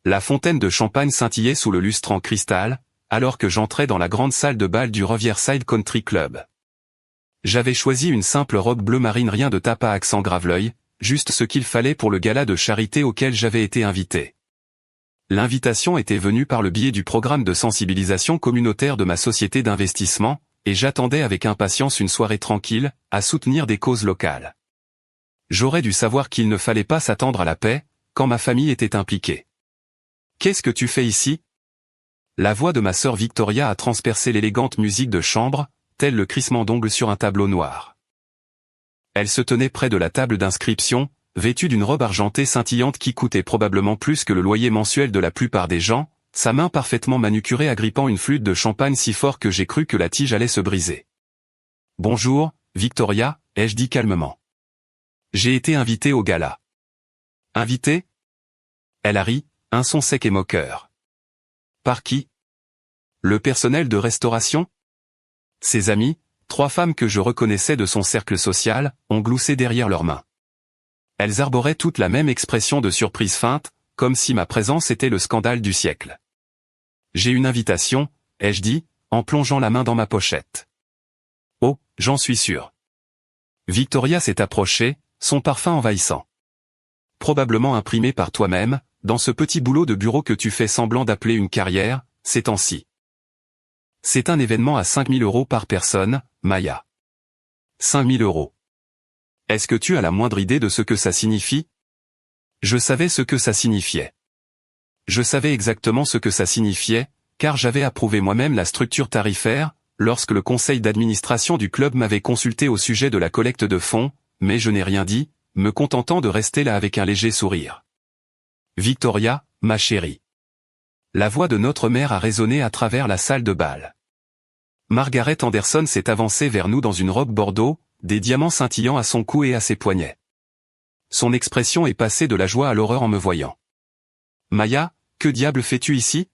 La fontaine de champagne scintillait sous le lustre en cristal, alors que j'entrais dans la grande salle de bal du Riverside Country Club. J'avais choisi une simple robe bleu marine, rien de tape à accent graveleuil, juste ce qu'il fallait pour le gala de charité auquel j'avais été invité. L'invitation était venue par le biais du programme de sensibilisation communautaire de ma société d'investissement, et j'attendais avec impatience une soirée tranquille, à soutenir des causes locales. J'aurais dû savoir qu'il ne fallait pas s'attendre à la paix, quand ma famille était impliquée. « Qu'est-ce que tu fais ici ?» La voix de ma sœur Victoria a transpercé l'élégante musique de chambre, tel le crissement d'ongles sur un tableau noir. Elle se tenait près de la table d'inscription, vêtue d'une robe argentée scintillante qui coûtait probablement plus que le loyer mensuel de la plupart des gens, sa main parfaitement manucurée agrippant une flûte de champagne si fort que j'ai cru que la tige allait se briser. « Bonjour, Victoria », ai-je dit calmement. « J'ai été invité au gala. »« Invité ?» Elle a ri, un son sec et moqueur. « Par qui ? Le personnel de restauration ?» Ses amis, 3 femmes que je reconnaissais de son cercle social, ont gloussé derrière leurs mains. Elles arboraient toutes la même expression de surprise feinte, comme si ma présence était le scandale du siècle. « J'ai une invitation », ai-je dit, en plongeant la main dans ma pochette. « Oh, j'en suis sûr. » Victoria s'est approchée, son parfum envahissant. « Probablement imprimé par toi-même, dans ce petit boulot de bureau que tu fais semblant d'appeler une carrière, ces temps-ci. C'est un événement à 5 000 € par personne, Maya. 5 000 €. Est-ce que tu as la moindre idée de ce que ça signifie ? Je savais ce que ça signifiait. Je savais exactement ce que ça signifiait, car j'avais approuvé moi-même la structure tarifaire, lorsque le conseil d'administration du club m'avait consulté au sujet de la collecte de fonds, mais je n'ai rien dit, me contentant de rester là avec un léger sourire. Victoria, ma chérie. La voix de notre mère a résonné à travers la salle de bal. Margaret Anderson s'est avancée vers nous dans une robe bordeaux, des diamants scintillant à son cou et à ses poignets. Son expression est passée de la joie à l'horreur en me voyant. « Maya, que diable fais-tu ici ?»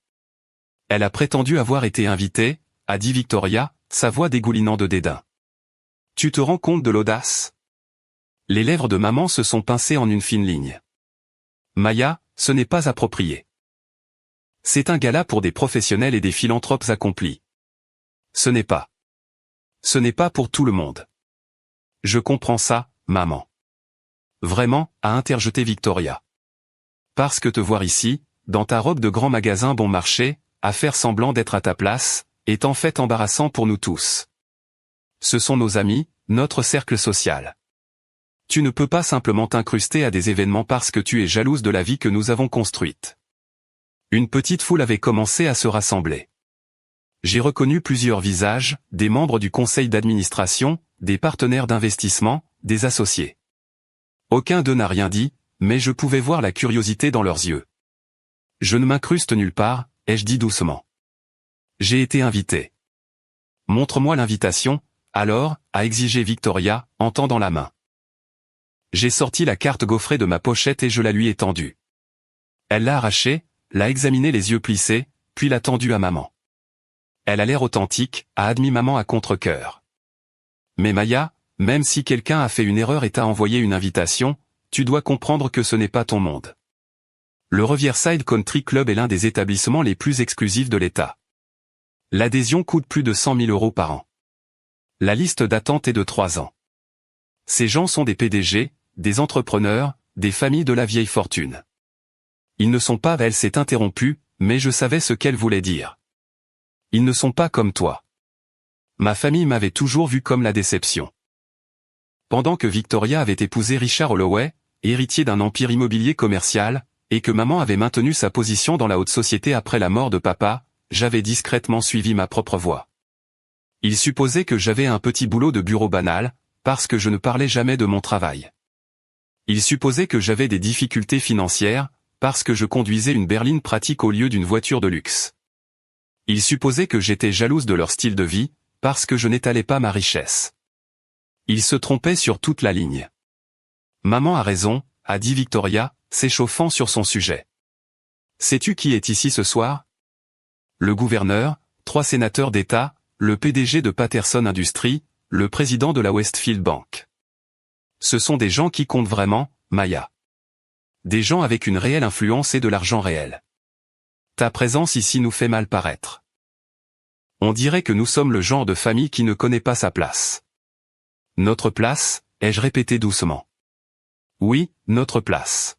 Elle a prétendu avoir été invitée, a dit Victoria, sa voix dégoulinant de dédain. « Tu te rends compte de l'audace ?» Les lèvres de maman se sont pincées en une fine ligne. « Maya, ce n'est pas approprié. C'est un gala pour des professionnels et des philanthropes accomplis. Ce n'est pas. Ce n'est pas pour tout le monde. » Je comprends ça, maman. Vraiment, a interjeté Victoria. Parce que te voir ici, dans ta robe de grand magasin bon marché, à faire semblant d'être à ta place, est en fait embarrassant pour nous tous. Ce sont nos amis, notre cercle social. Tu ne peux pas simplement t'incruster à des événements parce que tu es jalouse de la vie que nous avons construite. Une petite foule avait commencé à se rassembler. J'ai reconnu plusieurs visages, des membres du conseil d'administration, des partenaires d'investissement, des associés. Aucun d'eux n'a rien dit, mais je pouvais voir la curiosité dans leurs yeux. Je ne m'incruste nulle part, ai-je dit doucement. J'ai été invité. Montre-moi l'invitation, alors, a exigé Victoria, en tendant la main. J'ai sorti la carte gaufrée de ma pochette et je la lui ai tendue. Elle l'a arrachée, l'a examinée les yeux plissés, puis l'a tendue à maman. Elle a l'air authentique, a admis maman à contre-cœur. Mais Maya, même si quelqu'un a fait une erreur et t'a envoyé une invitation, tu dois comprendre que ce n'est pas ton monde. Le Riverside Country Club est l'un des établissements les plus exclusifs de l'État. L'adhésion coûte plus de 100 000 € par an. La liste d'attente est de 3 ans. Ces gens sont des PDG, des entrepreneurs, des familles de la vieille fortune. Ils ne sont pas, elle s'est interrompue, mais je savais ce qu'elle voulait dire. Ils ne sont pas comme toi. Ma famille m'avait toujours vu comme la déception. Pendant que Victoria avait épousé Richard Holloway, héritier d'un empire immobilier commercial, et que maman avait maintenu sa position dans la haute société après la mort de papa, j'avais discrètement suivi ma propre voie. Il supposait que j'avais un petit boulot de bureau banal, parce que je ne parlais jamais de mon travail. Il supposait que j'avais des difficultés financières, parce que je conduisais une berline pratique au lieu d'une voiture de luxe. Il supposait que j'étais jalouse de leur style de vie, parce que je n'étalais pas ma richesse. Il se trompait sur toute la ligne. Maman a raison, a dit Victoria, s'échauffant sur son sujet. Sais-tu qui est ici ce soir ? Le gouverneur, 3 sénateurs d'État, le PDG de Patterson Industries, le président de la Westfield Bank. Ce sont des gens qui comptent vraiment, Maya. Des gens avec une réelle influence et de l'argent réel. Ta présence ici nous fait mal paraître. On dirait que nous sommes le genre de famille qui ne connaît pas sa place. Notre place, ai-je répété doucement. Oui, notre place.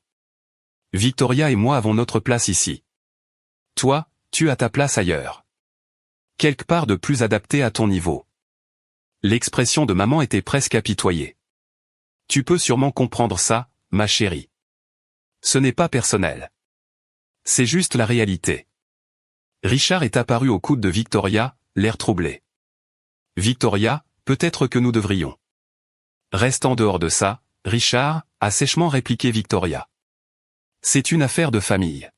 Victoria et moi avons notre place ici. Toi, tu as ta place ailleurs. Quelque part de plus adapté à ton niveau. L'expression de maman était presque apitoyée. Tu peux sûrement comprendre ça, ma chérie. Ce n'est pas personnel. C'est juste la réalité. Richard est apparu au coude de Victoria, l'air troublé. Victoria, peut-être que nous devrions. Reste en dehors de ça, Richard, a sèchement répliqué Victoria. C'est une affaire de famille.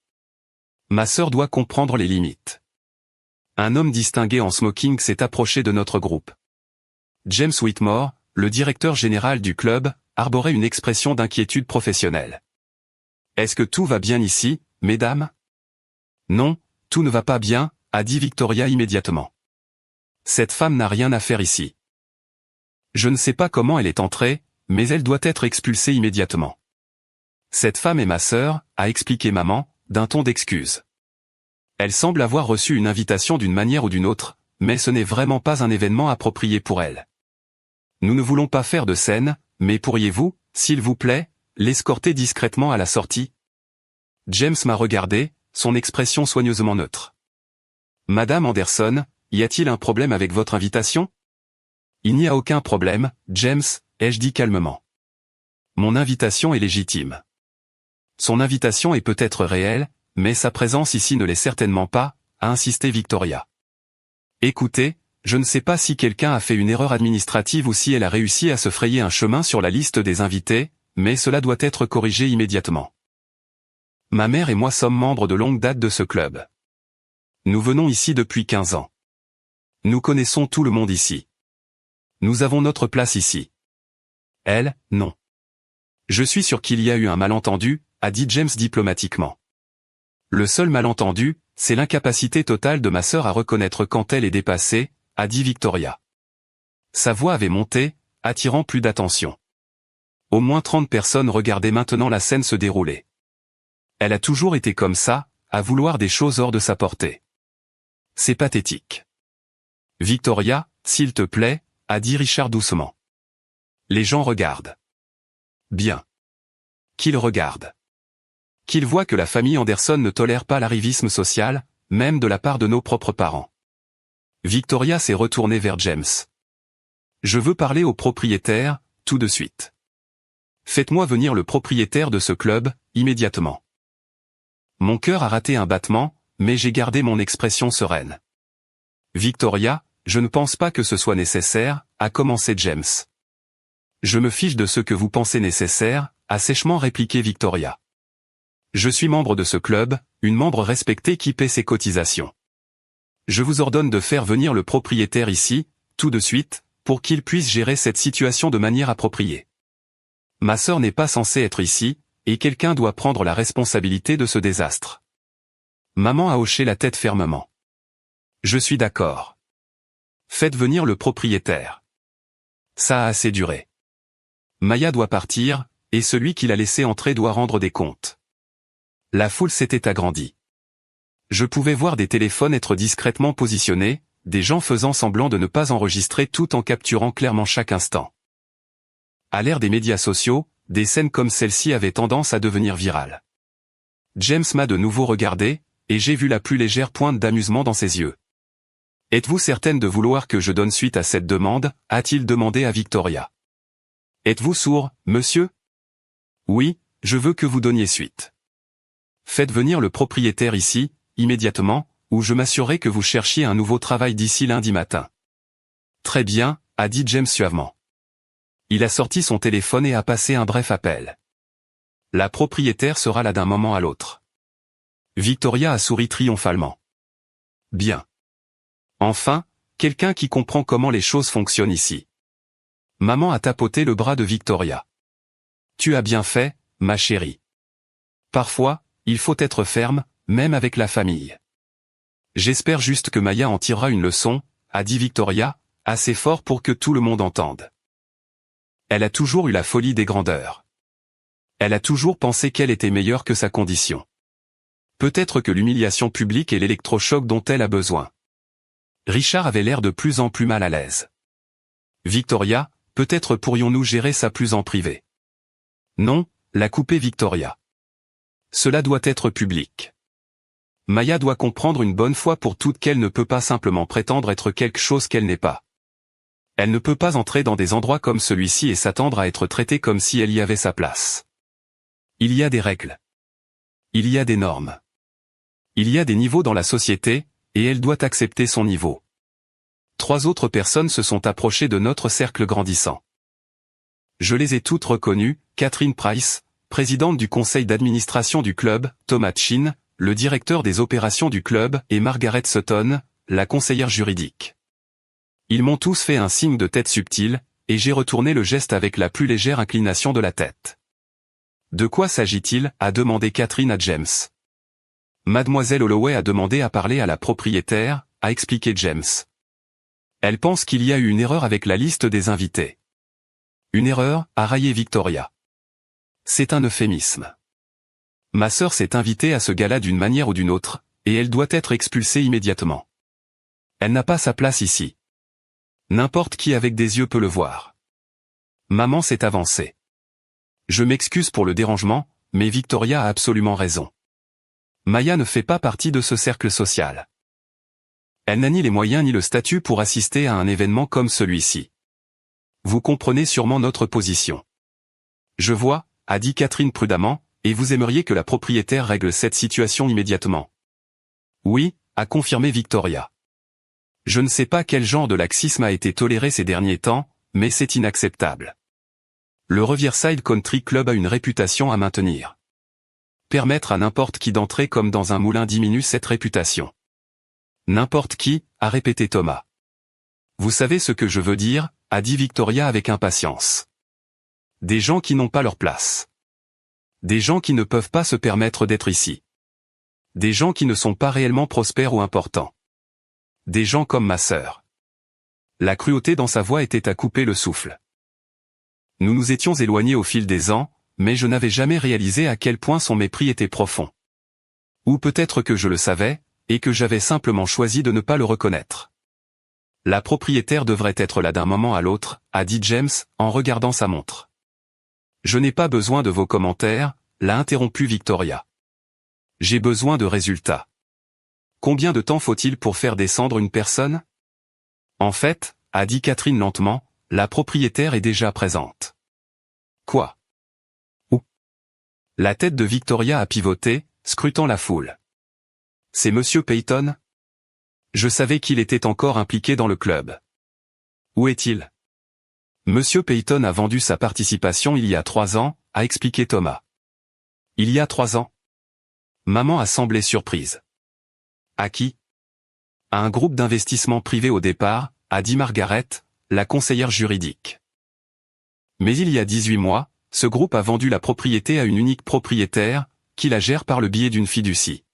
Ma sœur doit comprendre les limites. Un homme distingué en smoking s'est approché de notre groupe. James Whitmore, le directeur général du club, arborait une expression d'inquiétude professionnelle. Est-ce que tout va bien ici, mesdames? Non, tout ne va pas bien, a dit Victoria immédiatement. Cette femme n'a rien à faire ici. Je ne sais pas comment elle est entrée, mais elle doit être expulsée immédiatement. Cette femme est ma sœur, a expliqué maman, d'un ton d'excuse. Elle semble avoir reçu une invitation d'une manière ou d'une autre, mais ce n'est vraiment pas un événement approprié pour elle. Nous ne voulons pas faire de scène, mais pourriez-vous, s'il vous plaît, l'escorter discrètement à la sortie? James m'a regardé, son expression soigneusement neutre. Madame Anderson, y a-t-il un problème avec votre invitation? Il n'y a aucun problème, James, ai-je dit calmement. Mon invitation est légitime. Son invitation est peut-être réelle, mais sa présence ici ne l'est certainement pas, a insisté Victoria. Écoutez, je ne sais pas si quelqu'un a fait une erreur administrative ou si elle a réussi à se frayer un chemin sur la liste des invités, mais cela doit être corrigé immédiatement. Ma mère et moi sommes membres de longue date de ce club. Nous venons ici depuis 15 ans. Nous connaissons tout le monde ici. Nous avons notre place ici. Elle, non. Je suis sûr qu'il y a eu un malentendu, a dit James diplomatiquement. Le seul malentendu, c'est l'incapacité totale de ma sœur à reconnaître quand elle est dépassée, a dit Victoria. Sa voix avait monté, attirant plus d'attention. Au moins 30 personnes regardaient maintenant la scène se dérouler. Elle a toujours été comme ça, à vouloir des choses hors de sa portée. C'est pathétique. Victoria, s'il te plaît, a dit Richard doucement. Les gens regardent. Bien. Qu'ils regardent. Qu'ils voient que la famille Anderson ne tolère pas l'arrivisme social, même de la part de nos propres parents. Victoria s'est retournée vers James. Je veux parler au propriétaire, tout de suite. Faites-moi venir le propriétaire de ce club, immédiatement. Mon cœur a raté un battement, mais j'ai gardé mon expression sereine. Victoria, je ne pense pas que ce soit nécessaire, a commencé James. Je me fiche de ce que vous pensez nécessaire, a sèchement répliqué Victoria. Je suis membre de ce club, une membre respectée qui paie ses cotisations. Je vous ordonne de faire venir le propriétaire ici, tout de suite, pour qu'il puisse gérer cette situation de manière appropriée. Ma sœur n'est pas censée être ici, et quelqu'un doit prendre la responsabilité de ce désastre. Maman a hoché la tête fermement. Je suis d'accord. Faites venir le propriétaire. Ça a assez duré. Maya doit partir, et celui qui l'a laissé entrer doit rendre des comptes. La foule s'était agrandie. Je pouvais voir des téléphones être discrètement positionnés, des gens faisant semblant de ne pas enregistrer tout en capturant clairement chaque instant. À l'ère des médias sociaux, des scènes comme celle-ci avaient tendance à devenir virales. James m'a de nouveau regardé, et j'ai vu la plus légère pointe d'amusement dans ses yeux. « Êtes-vous certaine de vouloir que je donne suite à cette demande ?» a-t-il demandé à Victoria. « Êtes-vous sourd, monsieur ?»« Oui, je veux que vous donniez suite. Faites venir le propriétaire ici, immédiatement, ou je m'assurerai que vous cherchiez un nouveau travail d'ici lundi matin. »« Très bien, » a dit James suavement. Il a sorti son téléphone et a passé un bref appel. La propriétaire sera là d'un moment à l'autre. Victoria a souri triomphalement. Bien. Enfin, quelqu'un qui comprend comment les choses fonctionnent ici. Maman a tapoté le bras de Victoria. Tu as bien fait, ma chérie. Parfois, il faut être ferme, même avec la famille. J'espère juste que Maya en tirera une leçon, a dit Victoria, assez fort pour que tout le monde entende. Elle a toujours eu la folie des grandeurs. Elle a toujours pensé qu'elle était meilleure que sa condition. Peut-être que l'humiliation publique est l'électrochoc dont elle a besoin. Richard avait l'air de plus en plus mal à l'aise. Victoria, peut-être pourrions-nous gérer ça plus en privé. Non, l'a coupé Victoria. Cela doit être public. Maya doit comprendre une bonne fois pour toutes qu'elle ne peut pas simplement prétendre être quelque chose qu'elle n'est pas. Elle ne peut pas entrer dans des endroits comme celui-ci et s'attendre à être traitée comme si elle y avait sa place. Il y a des règles. Il y a des normes. Il y a des niveaux dans la société, et elle doit accepter son niveau. 3 autres personnes se sont approchées de notre cercle grandissant. Je les ai toutes reconnues, Catherine Price, présidente du conseil d'administration du club, Thomas Chin, le directeur des opérations du club, et Margaret Sutton, la conseillère juridique. Ils m'ont tous fait un signe de tête subtil, et j'ai retourné le geste avec la plus légère inclination de la tête. De quoi s'agit-il, a demandé Catherine à James. Mademoiselle Holloway a demandé à parler à la propriétaire, a expliqué James. Elle pense qu'il y a eu une erreur avec la liste des invités. Une erreur, a raillé Victoria. C'est un euphémisme. Ma sœur s'est invitée à ce gala d'une manière ou d'une autre, et elle doit être expulsée immédiatement. Elle n'a pas sa place ici. N'importe qui avec des yeux peut le voir. Maman s'est avancée. Je m'excuse pour le dérangement, mais Victoria a absolument raison. Maya ne fait pas partie de ce cercle social. Elle n'a ni les moyens ni le statut pour assister à un événement comme celui-ci. Vous comprenez sûrement notre position. Je vois, a dit Catherine prudemment, et vous aimeriez que la propriétaire règle cette situation immédiatement. Oui, a confirmé Victoria. Je ne sais pas quel genre de laxisme a été toléré ces derniers temps, mais c'est inacceptable. Le Riverside Country Club a une réputation à maintenir. Permettre à n'importe qui d'entrer comme dans un moulin diminue cette réputation. N'importe qui, a répété Thomas. Vous savez ce que je veux dire, a dit Victoria avec impatience. Des gens qui n'ont pas leur place. Des gens qui ne peuvent pas se permettre d'être ici. Des gens qui ne sont pas réellement prospères ou importants. Des gens comme ma sœur. La cruauté dans sa voix était à couper le souffle. Nous nous étions éloignés au fil des ans, mais je n'avais jamais réalisé à quel point son mépris était profond. Ou peut-être que je le savais, et que j'avais simplement choisi de ne pas le reconnaître. La propriétaire devrait être là d'un moment à l'autre, a dit James, en regardant sa montre. Je n'ai pas besoin de vos commentaires, l'a interrompu Victoria. J'ai besoin de résultats. Combien de temps faut-il pour faire descendre une personne? En fait, a dit Catherine lentement, la propriétaire est déjà présente. Quoi? Où? La tête de Victoria a pivoté, scrutant la foule. C'est Monsieur Peyton? Je savais qu'il était encore impliqué dans le club. Où est-il? Monsieur Peyton a vendu sa participation il y a 3 ans, a expliqué Thomas. Il y a 3 ans? Maman a semblé surprise. À qui? À un groupe d'investissement privé au départ, a dit Margaret, la conseillère juridique. Mais il y a 18 mois, ce groupe a vendu la propriété à une unique propriétaire, qui la gère par le biais d'une fiducie.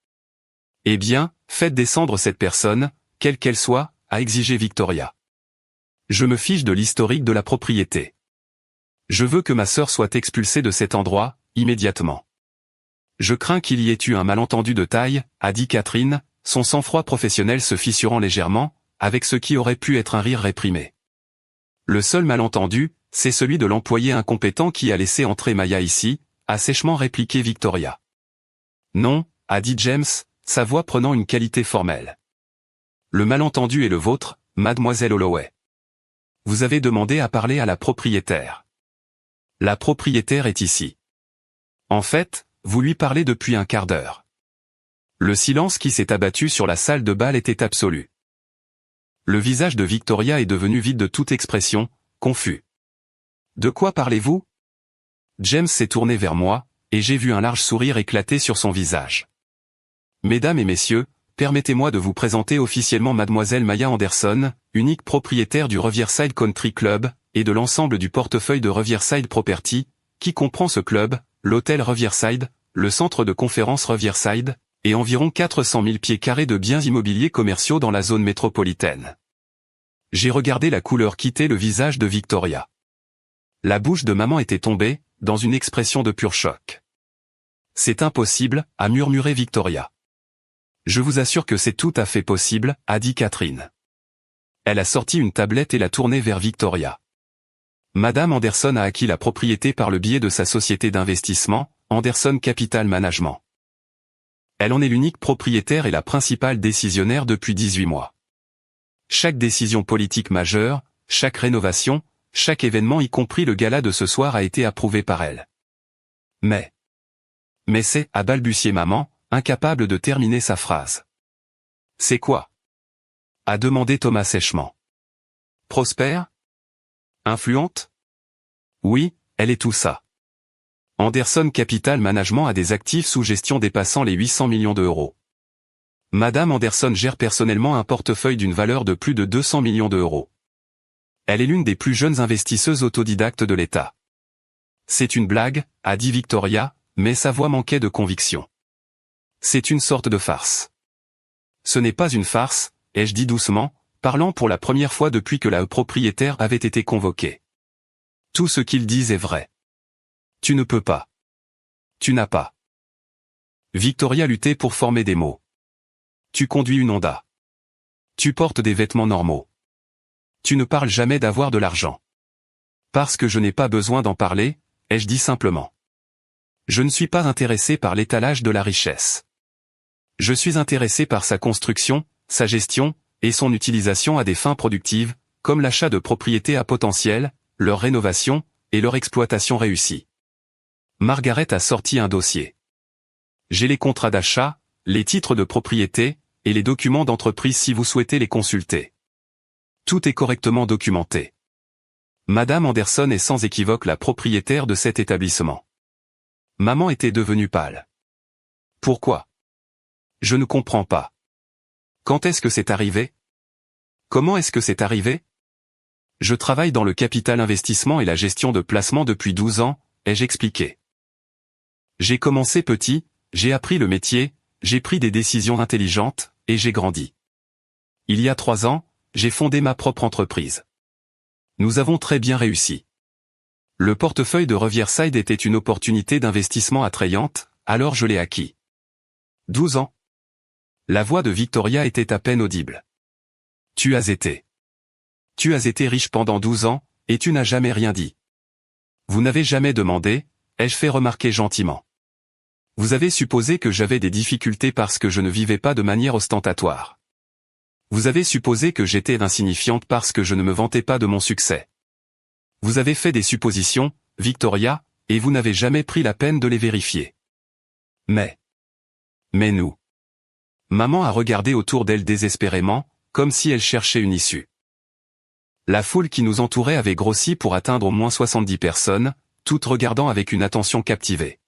Eh bien, faites descendre cette personne, quelle qu'elle soit, a exigé Victoria. Je me fiche de l'historique de la propriété. Je veux que ma sœur soit expulsée de cet endroit, immédiatement. Je crains qu'il y ait eu un malentendu de taille, a dit Catherine, son sang-froid professionnel se fissurant légèrement, avec ce qui aurait pu être un rire réprimé. Le seul malentendu, c'est celui de l'employé incompétent qui a laissé entrer Maya ici, a sèchement répliqué Victoria. Non, a dit James, sa voix prenant une qualité formelle. Le malentendu est le vôtre, mademoiselle Holloway. Vous avez demandé à parler à la propriétaire. La propriétaire est ici. En fait, vous lui parlez depuis un quart d'heure. Le silence qui s'est abattu sur la salle de bal était absolu. Le visage de Victoria est devenu vide de toute expression, confus. De quoi parlez-vous? James s'est tourné vers moi, et j'ai vu un large sourire éclater sur son visage. Mesdames et messieurs, permettez-moi de vous présenter officiellement mademoiselle Maya Anderson, unique propriétaire du Riverside Country Club, et de l'ensemble du portefeuille de Riverside Property, qui comprend ce club, l'hôtel Riverside, le centre de conférence Riverside, et environ 400 000 pieds carrés de biens immobiliers commerciaux dans la zone métropolitaine. J'ai regardé la couleur quitter le visage de Victoria. La bouche de maman était tombée, dans une expression de pur choc. C'est impossible, a murmuré Victoria. Je vous assure que c'est tout à fait possible, a dit Catherine. Elle a sorti une tablette et l'a tournée vers Victoria. Madame Anderson a acquis la propriété par le biais de sa société d'investissement, Anderson Capital Management. Elle en est l'unique propriétaire et la principale décisionnaire depuis 18 mois. Chaque décision politique majeure, chaque rénovation, chaque événement y compris le gala de ce soir a été approuvé par elle. Mais c'est, a balbutié maman, incapable de terminer sa phrase. C'est quoi? A demandé Thomas sèchement. Prospère? Influente? Oui, elle est tout ça. Anderson Capital Management a des actifs sous gestion dépassant les 800 millions d'euros. Madame Anderson gère personnellement un portefeuille d'une valeur de plus de 200 millions d'euros. Elle est l'une des plus jeunes investisseuses autodidactes de l'État. C'est une blague, a dit Victoria, mais sa voix manquait de conviction. C'est une sorte de farce. Ce n'est pas une farce, ai-je dit doucement, parlant pour la première fois depuis que la propriétaire avait été convoquée. Tout ce qu'ils disent est vrai. Tu ne peux pas. Tu n'as pas. Victoria luttait pour former des mots. Tu conduis une Honda. Tu portes des vêtements normaux. Tu ne parles jamais d'avoir de l'argent. Parce que je n'ai pas besoin d'en parler, ai-je dit simplement. Je ne suis pas intéressé par l'étalage de la richesse. Je suis intéressé par sa construction, sa gestion, et son utilisation à des fins productives, comme l'achat de propriétés à potentiel, leur rénovation, et leur exploitation réussie. Margaret a sorti un dossier. J'ai les contrats d'achat, les titres de propriété, et les documents d'entreprise si vous souhaitez les consulter. Tout est correctement documenté. Madame Anderson est sans équivoque la propriétaire de cet établissement. Maman était devenue pâle. Pourquoi? Je ne comprends pas. Quand est-ce que c'est arrivé? Comment est-ce que c'est arrivé? Je travaille dans le capital investissement et la gestion de placement depuis 12 ans, ai-je expliqué. J'ai commencé petit, j'ai appris le métier, j'ai pris des décisions intelligentes, et j'ai grandi. Il y a 3 ans, j'ai fondé ma propre entreprise. Nous avons très bien réussi. Le portefeuille de Riverside était une opportunité d'investissement attrayante, alors je l'ai acquis. 12 ans. La voix de Victoria était à peine audible. Tu as été riche pendant 12 ans, et tu n'as jamais rien dit. Vous n'avez jamais demandé, ai-je fait remarquer gentiment. Vous avez supposé que j'avais des difficultés parce que je ne vivais pas de manière ostentatoire. Vous avez supposé que j'étais insignifiante parce que je ne me vantais pas de mon succès. Vous avez fait des suppositions, Victoria, et vous n'avez jamais pris la peine de les vérifier. Mais nous. Maman a regardé autour d'elle désespérément, comme si elle cherchait une issue. La foule qui nous entourait avait grossi pour atteindre au moins 70 personnes, toutes regardant avec une attention captivée.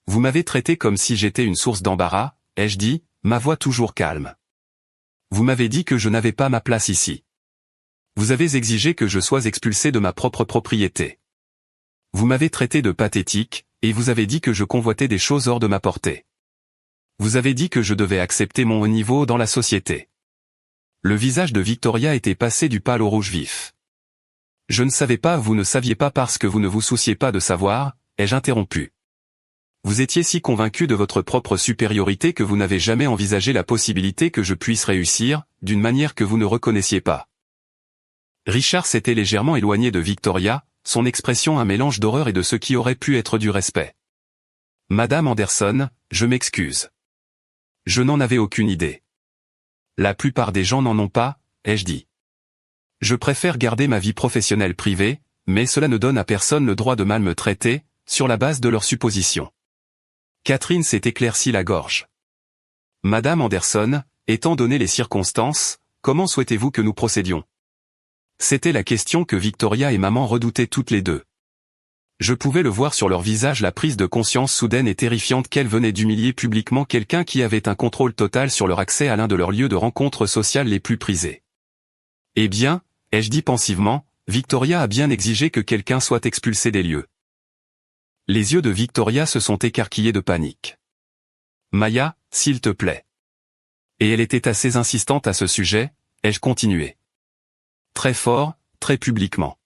Vous m'avez traité comme si j'étais une source d'embarras, ai-je dit, ma voix toujours calme. Vous m'avez dit que je n'avais pas ma place ici. Vous avez exigé que je sois expulsé de ma propre propriété. Vous m'avez traité de pathétique, et vous avez dit que je convoitais des choses hors de ma portée. Vous avez dit que je devais accepter mon haut niveau dans la société. Le visage de Victoria était passé du pâle au rouge vif. Je ne savais pas, vous ne saviez pas parce que vous ne vous souciez pas de savoir, ai-je interrompu. Vous étiez si convaincu de votre propre supériorité que vous n'avez jamais envisagé la possibilité que je puisse réussir, d'une manière que vous ne reconnaissiez pas. Richard s'était légèrement éloigné de Victoria, son expression un mélange d'horreur et de ce qui aurait pu être du respect. Madame Anderson, je m'excuse. Je n'en avais aucune idée. La plupart des gens n'en ont pas, ai-je dit. Je préfère garder ma vie professionnelle privée, mais cela ne donne à personne le droit de mal me traiter, sur la base de leurs suppositions. Catherine s'est éclairci la gorge. Madame Anderson, étant donné les circonstances, comment souhaitez-vous que nous procédions? C'était la question que Victoria et maman redoutaient toutes les deux. Je pouvais le voir sur leur visage, la prise de conscience soudaine et terrifiante qu'elles venaient d'humilier publiquement quelqu'un qui avait un contrôle total sur leur accès à l'un de leurs lieux de rencontre sociale les plus prisés. Eh bien, ai-je dit pensivement, Victoria a bien exigé que quelqu'un soit expulsé des lieux. Les yeux de Victoria se sont écarquillés de panique. Maya, s'il te plaît. Et elle était assez insistante à ce sujet, ai-je continué. Très fort, très publiquement.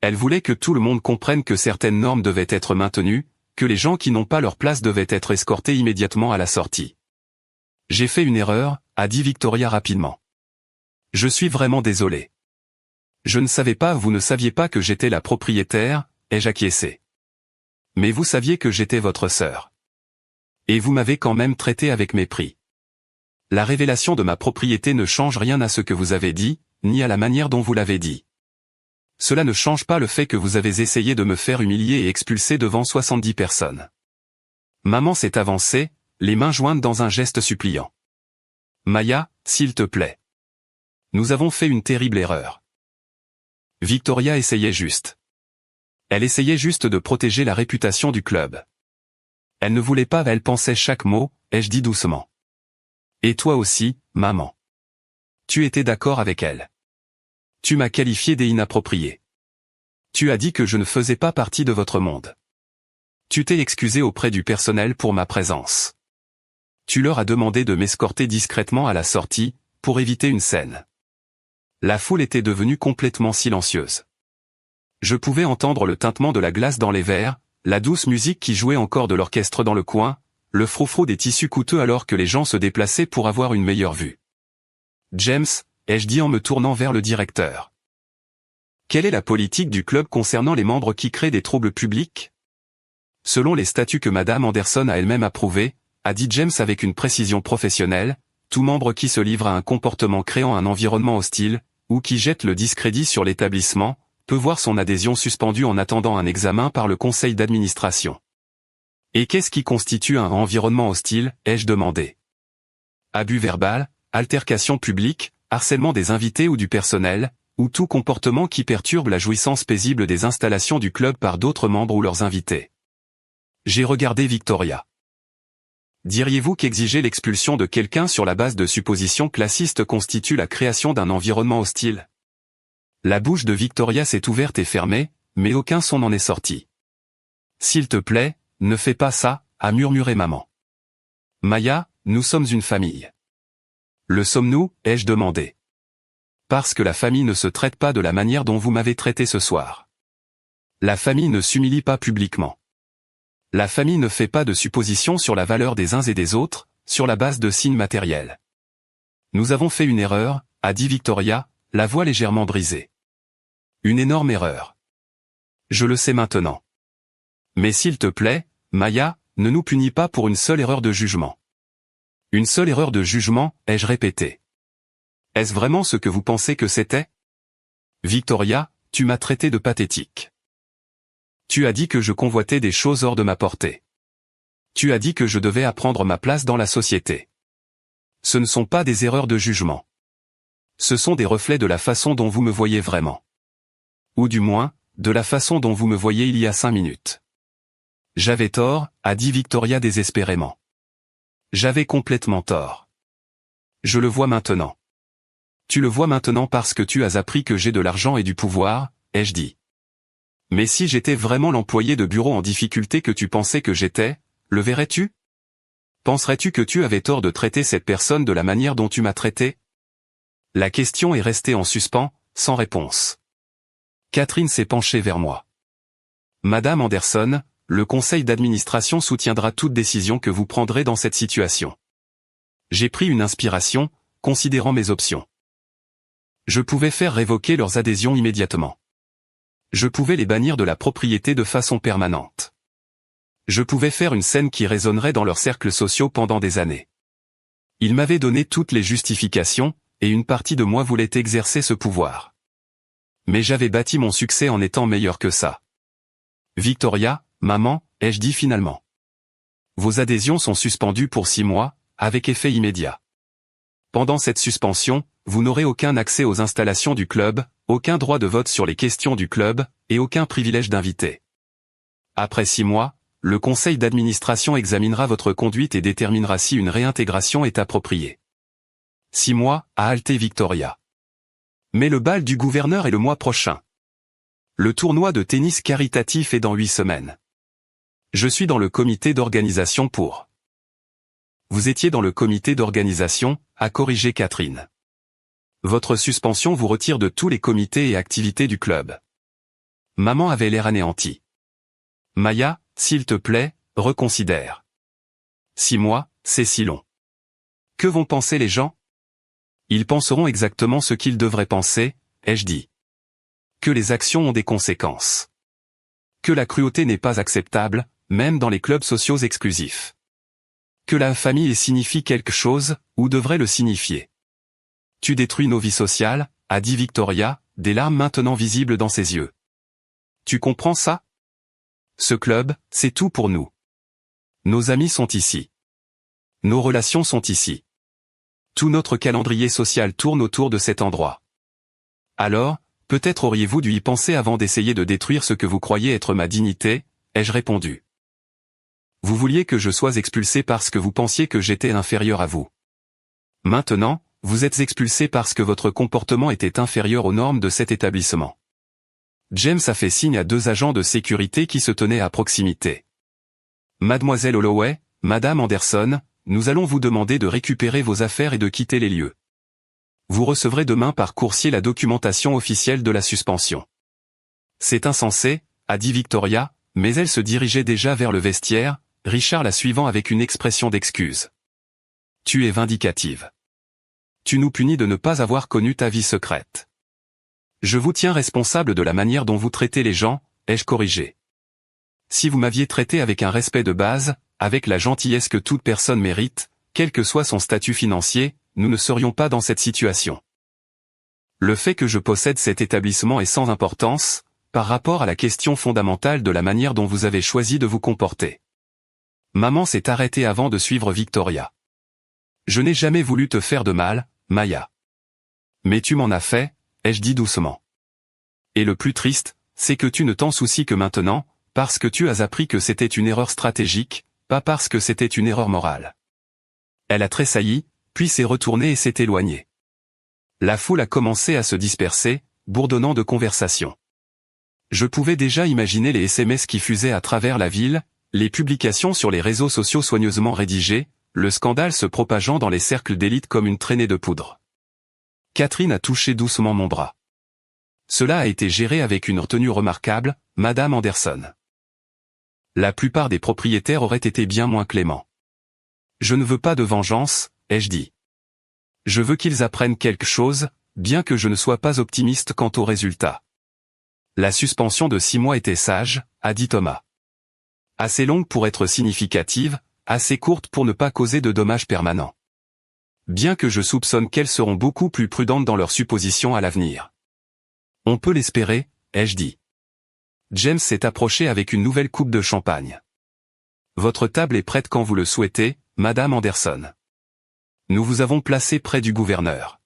Elle voulait que tout le monde comprenne que certaines normes devaient être maintenues, que les gens qui n'ont pas leur place devaient être escortés immédiatement à la sortie. J'ai fait une erreur, a dit Victoria rapidement. Je suis vraiment désolé. Je ne savais pas, vous ne saviez pas que j'étais la propriétaire, ai-je acquiescé. Mais vous saviez que j'étais votre sœur. Et vous m'avez quand même traité avec mépris. La révélation de ma propriété ne change rien à ce que vous avez dit, ni à la manière dont vous l'avez dit. Cela ne change pas le fait que vous avez essayé de me faire humilier et expulser devant 70 personnes. Maman s'est avancée, les mains jointes dans un geste suppliant. Maya, s'il te plaît. Nous avons fait une terrible erreur. Victoria essayait juste. Elle essayait juste de protéger la réputation du club. Elle ne voulait pas, elle pensait chaque mot, ai-je dit doucement. Et toi aussi, maman. Tu étais d'accord avec elle. Tu m'as qualifié d'inapproprié. Tu as dit que je ne faisais pas partie de votre monde. Tu t'es excusé auprès du personnel pour ma présence. Tu leur as demandé de m'escorter discrètement à la sortie, pour éviter une scène. La foule était devenue complètement silencieuse. Je pouvais entendre le tintement de la glace dans les verres, la douce musique qui jouait encore de l'orchestre dans le coin, le froufrou des tissus coûteux alors que les gens se déplaçaient pour avoir une meilleure vue. James, ai-je dit en me tournant vers le directeur. Quelle est la politique du club concernant les membres qui créent des troubles publics? Selon les statuts que Madame Anderson a elle-même approuvés, a dit James avec une précision professionnelle, tout membre qui se livre à un comportement créant un environnement hostile, ou qui jette le discrédit sur l'établissement, peut voir son adhésion suspendue en attendant un examen par le conseil d'administration. Et qu'est-ce qui constitue un environnement hostile, ai-je demandé. Abus verbal, altercation publique, harcèlement des invités ou du personnel, ou tout comportement qui perturbe la jouissance paisible des installations du club par d'autres membres ou leurs invités. J'ai regardé Victoria. Diriez-vous qu'exiger l'expulsion de quelqu'un sur la base de suppositions classistes constitue la création d'un environnement hostile? La bouche de Victoria s'est ouverte et fermée, mais aucun son n'en est sorti. S'il te plaît, ne fais pas ça, a murmuré maman. Maya, nous sommes une famille. Le sommes-nous, ai-je demandé. Parce que la famille ne se traite pas de la manière dont vous m'avez traité ce soir. La famille ne s'humilie pas publiquement. La famille ne fait pas de suppositions sur la valeur des uns et des autres, sur la base de signes matériels. Nous avons fait une erreur, a dit Victoria, la voix légèrement brisée. Une énorme erreur. Je le sais maintenant. Mais s'il te plaît, Maya, ne nous punis pas pour une seule erreur de jugement. Une seule erreur de jugement, ai-je répété. Est-ce vraiment ce que vous pensez que c'était? Victoria, tu m'as traité de pathétique. Tu as dit que je convoitais des choses hors de ma portée. Tu as dit que je devais apprendre ma place dans la société. Ce ne sont pas des erreurs de jugement. Ce sont des reflets de la façon dont vous me voyez vraiment. Ou du moins, de la façon dont vous me voyez il y a 5 minutes. J'avais tort, a dit Victoria désespérément. J'avais complètement tort. Je le vois maintenant. Tu le vois maintenant parce que tu as appris que j'ai de l'argent et du pouvoir, ai-je dit. Mais si j'étais vraiment l'employé de bureau en difficulté que tu pensais que j'étais, le verrais-tu? Penserais-tu que tu avais tort de traiter cette personne de la manière dont tu m'as traité? La question est restée en suspens, sans réponse. Catherine s'est penchée vers moi. Madame Anderson, le conseil d'administration soutiendra toute décision que vous prendrez dans cette situation. J'ai pris une inspiration, considérant mes options. Je pouvais faire révoquer leurs adhésions immédiatement. Je pouvais les bannir de la propriété de façon permanente. Je pouvais faire une scène qui résonnerait dans leurs cercles sociaux pendant des années. Ils m'avaient donné toutes les justifications, et une partie de moi voulait exercer ce pouvoir. Mais j'avais bâti mon succès en étant meilleur que ça. Victoria, maman, ai-je dit finalement. Vos adhésions sont suspendues pour 6 mois, avec effet immédiat. Pendant cette suspension, vous n'aurez aucun accès aux installations du club, aucun droit de vote sur les questions du club, et aucun privilège d'invité. Après 6 mois, le conseil d'administration examinera votre conduite et déterminera si une réintégration est appropriée. 6 mois, a halté Victoria. Mais le bal du gouverneur est le mois prochain. Le tournoi de tennis caritatif est dans 8 semaines. Je suis dans le comité d'organisation pour. Vous étiez dans le comité d'organisation, a corrigé Catherine. Votre suspension vous retire de tous les comités et activités du club. Maman avait l'air anéantie. Maya, s'il te plaît, reconsidère. 6 mois, c'est si long. Que vont penser les gens? Ils penseront exactement ce qu'ils devraient penser, ai-je dit. Que les actions ont des conséquences. Que la cruauté n'est pas acceptable, même dans les clubs sociaux exclusifs. Que la famille signifie quelque chose, ou devrait le signifier. Tu détruis nos vies sociales, a dit Victoria, des larmes maintenant visibles dans ses yeux. Tu comprends ça? Ce club, c'est tout pour nous. Nos amis sont ici. Nos relations sont ici. Tout notre calendrier social tourne autour de cet endroit. Alors, peut-être auriez-vous dû y penser avant d'essayer de détruire ce que vous croyez être ma dignité, ai-je répondu. Vous vouliez que je sois expulsé parce que vous pensiez que j'étais inférieur à vous. Maintenant, vous êtes expulsé parce que votre comportement était inférieur aux normes de cet établissement. James a fait signe à 2 agents de sécurité qui se tenaient à proximité. Mademoiselle Holloway, Madame Anderson, nous allons vous demander de récupérer vos affaires et de quitter les lieux. Vous recevrez demain par coursier la documentation officielle de la suspension. C'est insensé, a dit Victoria, mais elle se dirigeait déjà vers le vestiaire, Richard la suivant avec une expression d'excuse. Tu es vindicative. Tu nous punis de ne pas avoir connu ta vie secrète. Je vous tiens responsable de la manière dont vous traitez les gens, ai-je corrigé. Si vous m'aviez traité avec un respect de base, avec la gentillesse que toute personne mérite, quel que soit son statut financier, nous ne serions pas dans cette situation. Le fait que je possède cet établissement est sans importance, par rapport à la question fondamentale de la manière dont vous avez choisi de vous comporter. Maman s'est arrêtée avant de suivre Victoria. Je n'ai jamais voulu te faire de mal, Maya. Mais tu m'en as fait, ai-je dit doucement. Et le plus triste, c'est que tu ne t'en soucies que maintenant, parce que tu as appris que c'était une erreur stratégique, pas parce que c'était une erreur morale. Elle a tressailli, puis s'est retournée et s'est éloignée. La foule a commencé à se disperser, bourdonnant de conversations. Je pouvais déjà imaginer les SMS qui fusaient à travers la ville, les publications sur les réseaux sociaux soigneusement rédigées, le scandale se propageant dans les cercles d'élite comme une traînée de poudre. Catherine a touché doucement mon bras. Cela a été géré avec une retenue remarquable, Madame Anderson. La plupart des propriétaires auraient été bien moins cléments. Je ne veux pas de vengeance, ai-je dit. Je veux qu'ils apprennent quelque chose, bien que je ne sois pas optimiste quant au résultat. La suspension de 6 mois était sage, a dit Thomas. Assez longue pour être significative, assez courte pour ne pas causer de dommages permanents. Bien que je soupçonne qu'elles seront beaucoup plus prudentes dans leurs suppositions à l'avenir. On peut l'espérer, ai-je dit. James s'est approché avec une nouvelle coupe de champagne. Votre table est prête quand vous le souhaitez, Madame Anderson. Nous vous avons placé près du gouverneur.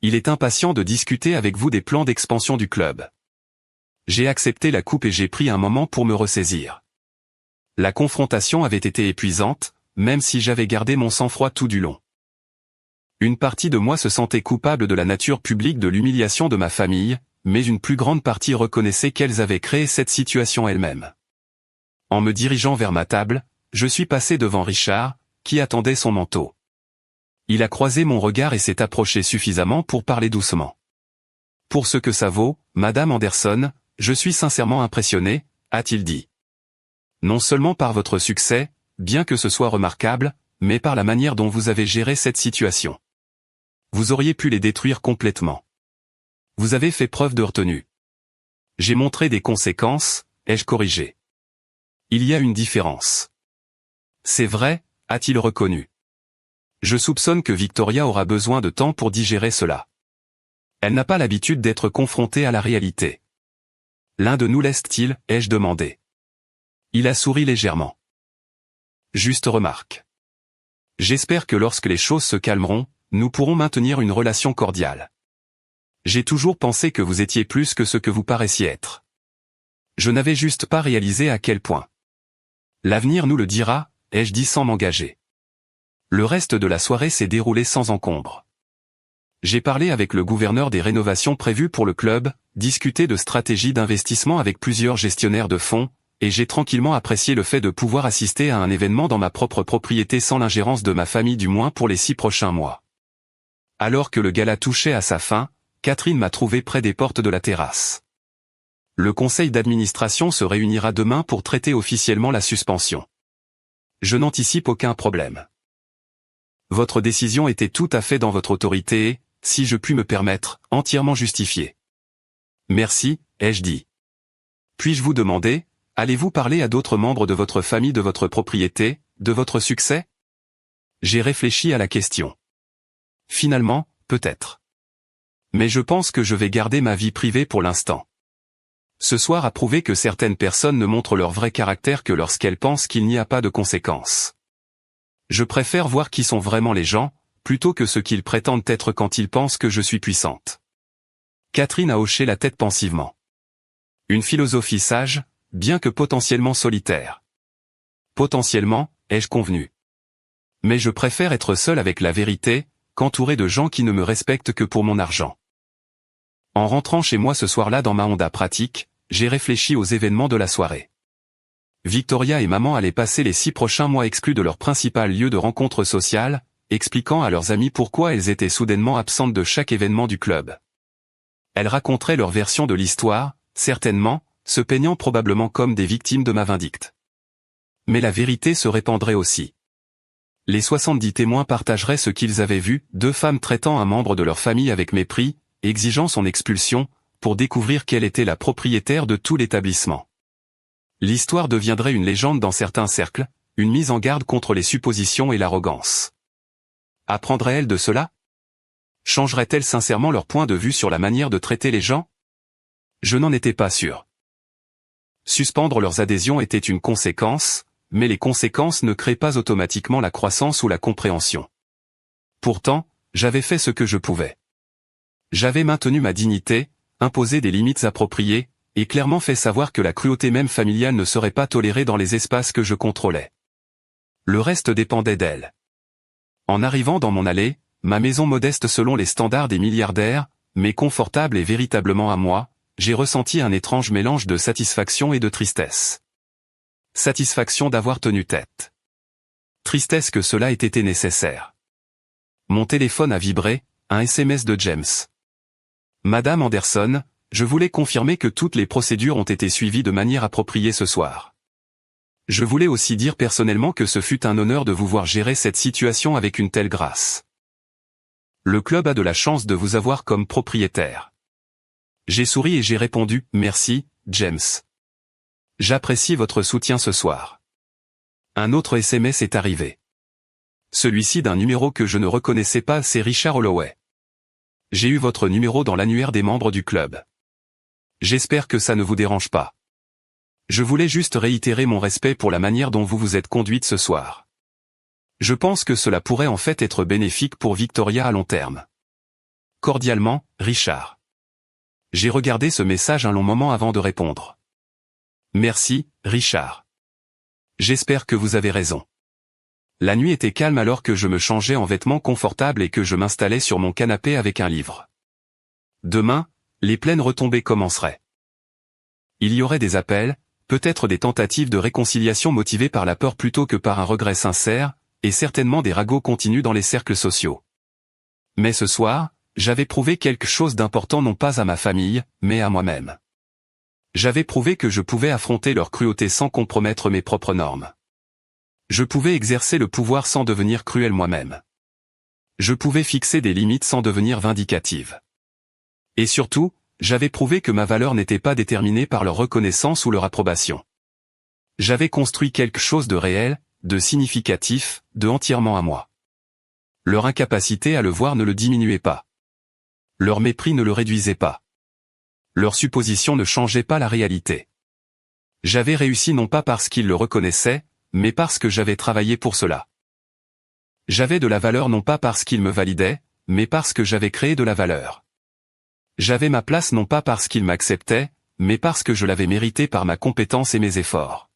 Il est impatient de discuter avec vous des plans d'expansion du club. J'ai accepté la coupe et j'ai pris un moment pour me ressaisir. La confrontation avait été épuisante, même si j'avais gardé mon sang-froid tout du long. Une partie de moi se sentait coupable de la nature publique de l'humiliation de ma famille, mais une plus grande partie reconnaissait qu'elles avaient créé cette situation elles-mêmes. En me dirigeant vers ma table, je suis passé devant Richard, qui attendait son manteau. Il a croisé mon regard et s'est approché suffisamment pour parler doucement. Pour ce que ça vaut, Madame Anderson, je suis sincèrement impressionné, a-t-il dit. Non seulement par votre succès, bien que ce soit remarquable, mais par la manière dont vous avez géré cette situation. Vous auriez pu les détruire complètement. Vous avez fait preuve de retenue. J'ai montré des conséquences, ai-je corrigé. Il y a une différence. C'est vrai, a-t-il reconnu. Je soupçonne que Victoria aura besoin de temps pour digérer cela. Elle n'a pas l'habitude d'être confrontée à la réalité. L'un de nous laisse-t-il, ai-je demandé. Il a souri légèrement. Juste remarque. J'espère que lorsque les choses se calmeront, nous pourrons maintenir une relation cordiale. J'ai toujours pensé que vous étiez plus que ce que vous paraissiez être. Je n'avais juste pas réalisé à quel point. L'avenir nous le dira, ai-je dit sans m'engager. Le reste de la soirée s'est déroulé sans encombre. J'ai parlé avec le gouverneur des rénovations prévues pour le club, discuté de stratégies d'investissement avec plusieurs gestionnaires de fonds, et j'ai tranquillement apprécié le fait de pouvoir assister à un événement dans ma propre propriété sans l'ingérence de ma famille du moins pour les 6 prochains mois. Alors que le gala touchait à sa fin, Catherine m'a trouvé près des portes de la terrasse. Le conseil d'administration se réunira demain pour traiter officiellement la suspension. Je n'anticipe aucun problème. Votre décision était tout à fait dans votre autorité et, si je puis me permettre, entièrement justifiée. Merci, ai-je dit. Puis-je vous demander, allez-vous parler à d'autres membres de votre famille de votre propriété, de votre succès? J'ai réfléchi à la question. Finalement, peut-être. Mais je pense que je vais garder ma vie privée pour l'instant. Ce soir a prouvé que certaines personnes ne montrent leur vrai caractère que lorsqu'elles pensent qu'il n'y a pas de conséquences. Je préfère voir qui sont vraiment les gens, plutôt que ce qu'ils prétendent être quand ils pensent que je suis puissante. Catherine a hoché la tête pensivement. Une philosophie sage, bien que potentiellement solitaire. Potentiellement, ai-je convenu. Mais je préfère être seul avec la vérité, qu'entouré de gens qui ne me respectent que pour mon argent. En rentrant chez moi ce soir-là dans ma Honda pratique, j'ai réfléchi aux événements de la soirée. Victoria et maman allaient passer les 6 prochains mois exclus de leur principal lieu de rencontre sociale, expliquant à leurs amis pourquoi elles étaient soudainement absentes de chaque événement du club. Elles raconteraient leur version de l'histoire, certainement, se peignant probablement comme des victimes de ma vindicte. Mais la vérité se répandrait aussi. Les 70 témoins partageraient ce qu'ils avaient vu, 2 femmes traitant un membre de leur famille avec mépris, exigeant son expulsion, pour découvrir quelle était la propriétaire de tout l'établissement. L'histoire deviendrait une légende dans certains cercles, une mise en garde contre les suppositions et l'arrogance. Apprendraient-elles de cela? Changeraient-elles sincèrement leur point de vue sur la manière de traiter les gens? Je n'en étais pas sûr. Suspendre leurs adhésions était une conséquence, mais les conséquences ne créent pas automatiquement la croissance ou la compréhension. Pourtant, j'avais fait ce que je pouvais. J'avais maintenu ma dignité, imposé des limites appropriées, et clairement fait savoir que la cruauté même familiale ne serait pas tolérée dans les espaces que je contrôlais. Le reste dépendait d'elle. En arrivant dans mon allée, ma maison modeste selon les standards des milliardaires, mais confortable et véritablement à moi, j'ai ressenti un étrange mélange de satisfaction et de tristesse. Satisfaction d'avoir tenu tête. Tristesse que cela ait été nécessaire. Mon téléphone a vibré, un SMS de James. Madame Anderson, je voulais confirmer que toutes les procédures ont été suivies de manière appropriée ce soir. Je voulais aussi dire personnellement que ce fut un honneur de vous voir gérer cette situation avec une telle grâce. Le club a de la chance de vous avoir comme propriétaire. J'ai souri et j'ai répondu « Merci, James. J'apprécie votre soutien ce soir. » Un autre SMS est arrivé. Celui-ci d'un numéro que je ne reconnaissais pas, c'est Richard Holloway. J'ai eu votre numéro dans l'annuaire des membres du club. J'espère que ça ne vous dérange pas. Je voulais juste réitérer mon respect pour la manière dont vous vous êtes conduite ce soir. Je pense que cela pourrait en fait être bénéfique pour Victoria à long terme. Cordialement, Richard. J'ai regardé ce message un long moment avant de répondre. Merci, Richard. J'espère que vous avez raison. La nuit était calme alors que je me changeais en vêtements confortables et que je m'installais sur mon canapé avec un livre. Demain, les pleines retombées commenceraient. Il y aurait des appels, peut-être des tentatives de réconciliation motivées par la peur plutôt que par un regret sincère, et certainement des ragots continus dans les cercles sociaux. Mais ce soir, j'avais prouvé quelque chose d'important non pas à ma famille, mais à moi-même. J'avais prouvé que je pouvais affronter leur cruauté sans compromettre mes propres normes. Je pouvais exercer le pouvoir sans devenir cruel moi-même. Je pouvais fixer des limites sans devenir vindicative. Et surtout, j'avais prouvé que ma valeur n'était pas déterminée par leur reconnaissance ou leur approbation. J'avais construit quelque chose de réel, de significatif, de entièrement à moi. Leur incapacité à le voir ne le diminuait pas. Leur mépris ne le réduisait pas. Leur supposition ne changeait pas la réalité. J'avais réussi non pas parce qu'ils le reconnaissaient, mais parce que j'avais travaillé pour cela. J'avais de la valeur non pas parce qu'ils me validaient, mais parce que j'avais créé de la valeur. J'avais ma place non pas parce qu'ils m'acceptaient, mais parce que je l'avais méritée par ma compétence et mes efforts.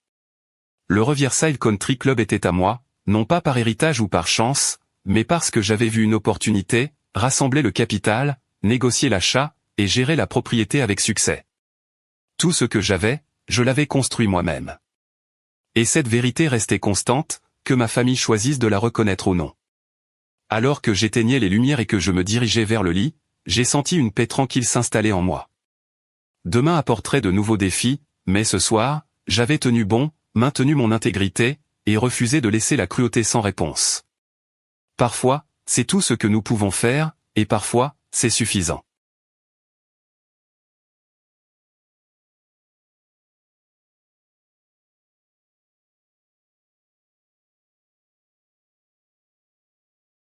Le Riverside Country Club était à moi, non pas par héritage ou par chance, mais parce que j'avais vu une opportunité, rassembler le capital, négocier l'achat, et gérer la propriété avec succès. Tout ce que j'avais, je l'avais construit moi-même. Et cette vérité restait constante, que ma famille choisisse de la reconnaître ou non. Alors que j'éteignais les lumières et que je me dirigeais vers le lit, j'ai senti une paix tranquille s'installer en moi. Demain apporterait de nouveaux défis, mais ce soir, j'avais tenu bon, maintenu mon intégrité, et refusé de laisser la cruauté sans réponse. Parfois, c'est tout ce que nous pouvons faire, et parfois, c'est suffisant.